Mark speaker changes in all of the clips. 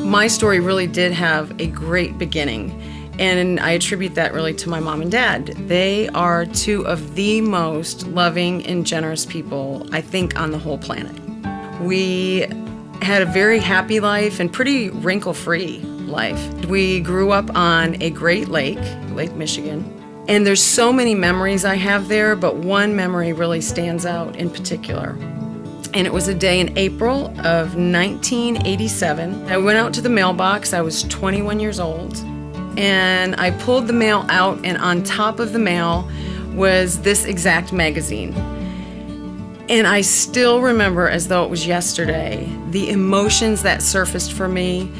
Speaker 1: My story really did have a great beginning, and I attribute that really to my mom and dad. They are two of the most loving and generous people, I think, on the whole planet. We had a very happy life and pretty wrinkle-free life. We grew up on a great lake, Lake Michigan, and there's so many memories I have there, but one memory really stands out in particular. And it was a day in April of 1987. I went out to the mailbox. I was 21 years old. And I pulled the mail out, and on top of the mail was this exact magazine. And I still remember, as though it was yesterday, the emotions that surfaced for me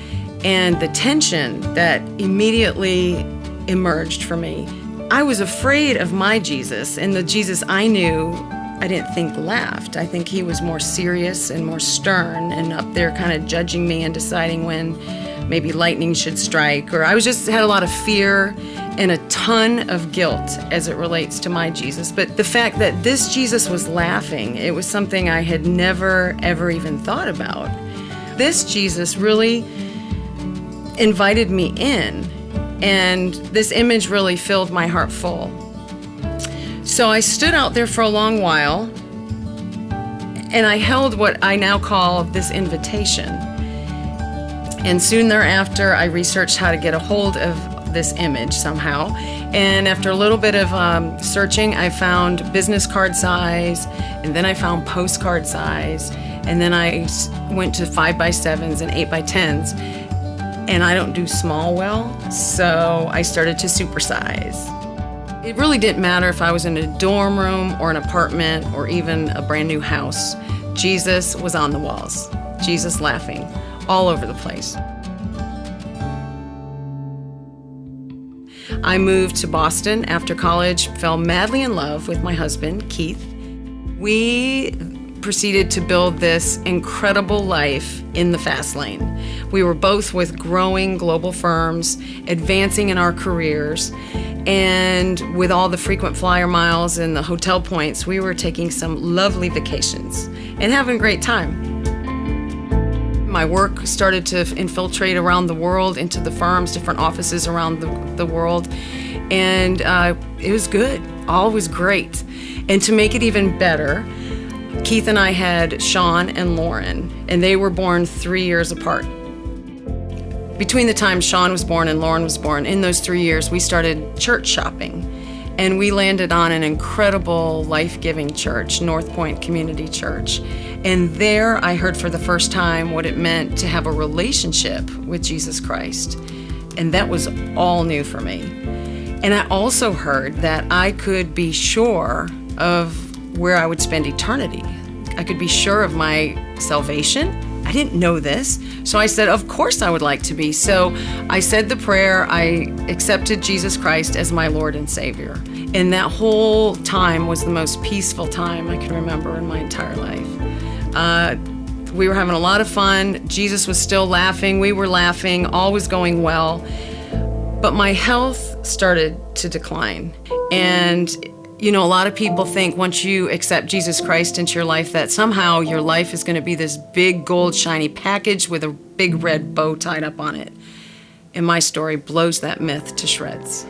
Speaker 1: and the tension that immediately emerged for me. I was afraid of my Jesus, and the Jesus I knew I didn't think laughed. I think he was more serious and more stern and up there kind of judging me and deciding when maybe lightning should strike, or I had a lot of fear and a ton of guilt as it relates to my Jesus. But the fact that this Jesus was laughing, it was something I had never, ever even thought about. This Jesus really invited me in, and this image really filled my heart full. So I stood out there for a long while, and I held what I now call this invitation. And soon thereafter, I researched how to get a hold of this image somehow. And after a little bit of searching, I found business card size, and then I found postcard size, and then I went to 5x7s and 8x10s. And I don't do small well, so I started to supersize. It really didn't matter if I was in a dorm room or an apartment or even a brand new house. Jesus was on the walls. Jesus laughing all over the place. I moved to Boston after college, fell madly in love with my husband, Keith. We proceeded to build this incredible life in the fast lane. We were both with growing global firms, advancing in our careers, and with all the frequent flyer miles and the hotel points, we were taking some lovely vacations and having a great time. My work started to infiltrate around the world into the firms, different offices around the world, and it was good. All was great. And to make it even better, Keith and I had Sean and Lauren, and they were born 3 years apart. Between the time Sean was born and Lauren was born, in those 3 years, we started church shopping, and we landed on an incredible, life-giving church, North Point Community Church. And there I heard for the first time what it meant to have a relationship with Jesus Christ. And that was all new for me. And I also heard that I could be sure of where I would spend eternity. I could be sure of my salvation. I didn't know this, so I said, of course I would like to be. So I said the prayer, I accepted Jesus Christ as my Lord and Savior. And that whole time was the most peaceful time I can remember in my entire life. We were having a lot of fun. Jesus was still laughing. We were laughing. All was going well. But my health started to decline. And you know, a lot of people think once you accept Jesus Christ into your life that somehow your life is going to be this big gold shiny package with a big red bow tied up on it. And my story blows that myth to shreds.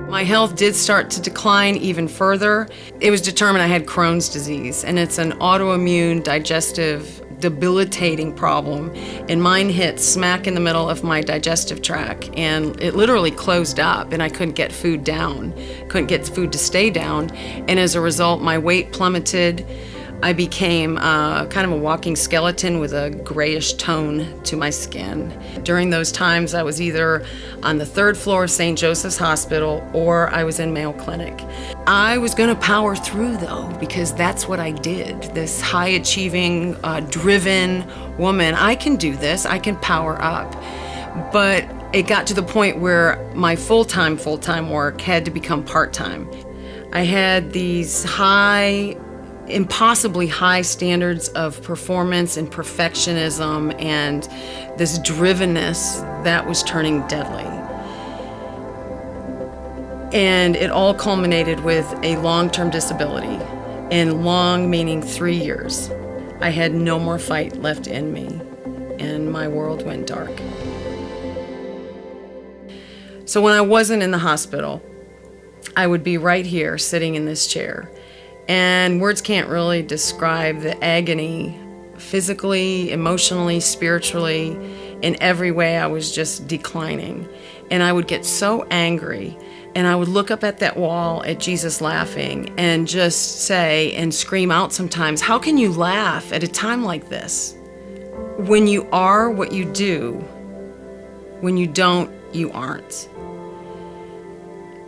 Speaker 1: My health did start to decline even further. It was determined I had Crohn's disease, and it's an autoimmune digestive debilitating problem, and mine hit smack in the middle of my digestive tract, and it literally closed up, and I couldn't get food down, couldn't get food to stay down, and as a result my weight plummeted. I became kind of a walking skeleton with a grayish tone to my skin. During those times I was either on the 3rd floor of St. Joseph's Hospital or I was in Mayo Clinic. I was going to power through though, because that's what I did. This high achieving, driven woman, I can do this, I can power up. But it got to the point where my full-time work had to become part-time. I had these impossibly high standards of performance and perfectionism and this drivenness that was turning deadly. And it all culminated with a long-term disability, and long meaning 3 years. I had no more fight left in me. and my world went dark. So when I wasn't in the hospital, I would be right here sitting in this chair. And words can't really describe the agony, physically, emotionally, spiritually, in every way. I was just declining. And I would get so angry, and I would look up at that wall at Jesus laughing and just say and scream out sometimes, how can you laugh at a time like this? When you are what you do, when you don't, you aren't.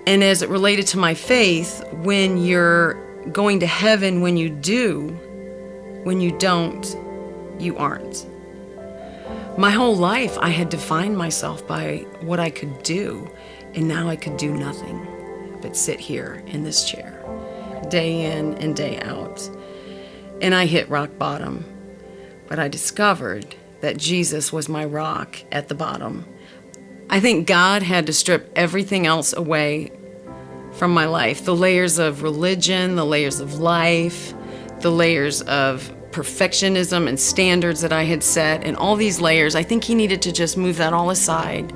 Speaker 1: And as it related to my faith, when you're going to heaven, when you do, when you don't, you aren't. My whole life, I had defined myself by what I could do, and now I could do nothing but sit here in this chair, day in and day out. And I hit rock bottom, but I discovered that Jesus was my rock at the bottom. I think God had to strip everything else away from my life. The layers of religion, the layers of life, the layers of perfectionism and standards that I had set, and all these layers. I think he needed to just move that all aside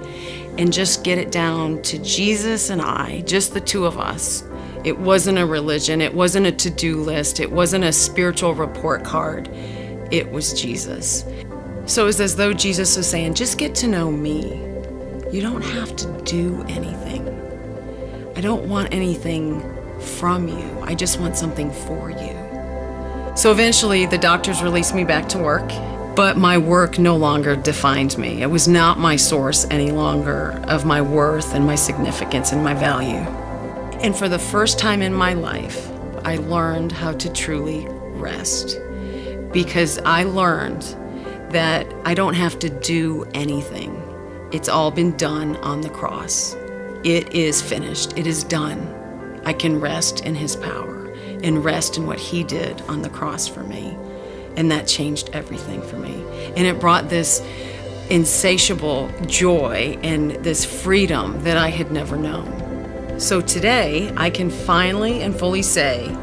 Speaker 1: and just get it down to Jesus and I, just the two of us. It wasn't a religion. It wasn't a to-do list. It wasn't a spiritual report card. It was Jesus. So it was as though Jesus was saying, just get to know me. You don't have to do anything. I don't want anything from you. I just want something for you. So eventually the doctors released me back to work, but my work no longer defined me. It was not my source any longer of my worth and my significance and my value. And for the first time in my life, I learned how to truly rest, because I learned that I don't have to do anything. It's all been done on the cross. It is finished. It is done. I can rest in his power and rest in what he did on the cross for me. And that changed everything for me. And it brought this insatiable joy and this freedom that I had never known. So today, I can finally and fully say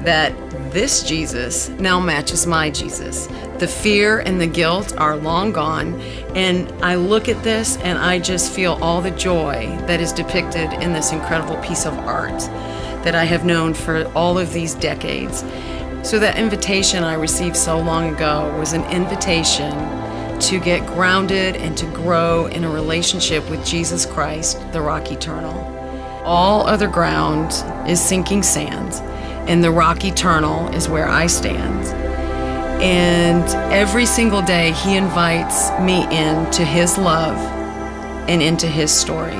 Speaker 1: that this Jesus now matches my Jesus. The fear and the guilt are long gone, and I look at this and I just feel all the joy that is depicted in this incredible piece of art that I have known for all of these decades. So that invitation I received so long ago was an invitation to get grounded and to grow in a relationship with Jesus Christ, the rock eternal. All other ground is sinking sand, and the rock eternal is where I stand. And every single day he invites me into his love and into his story.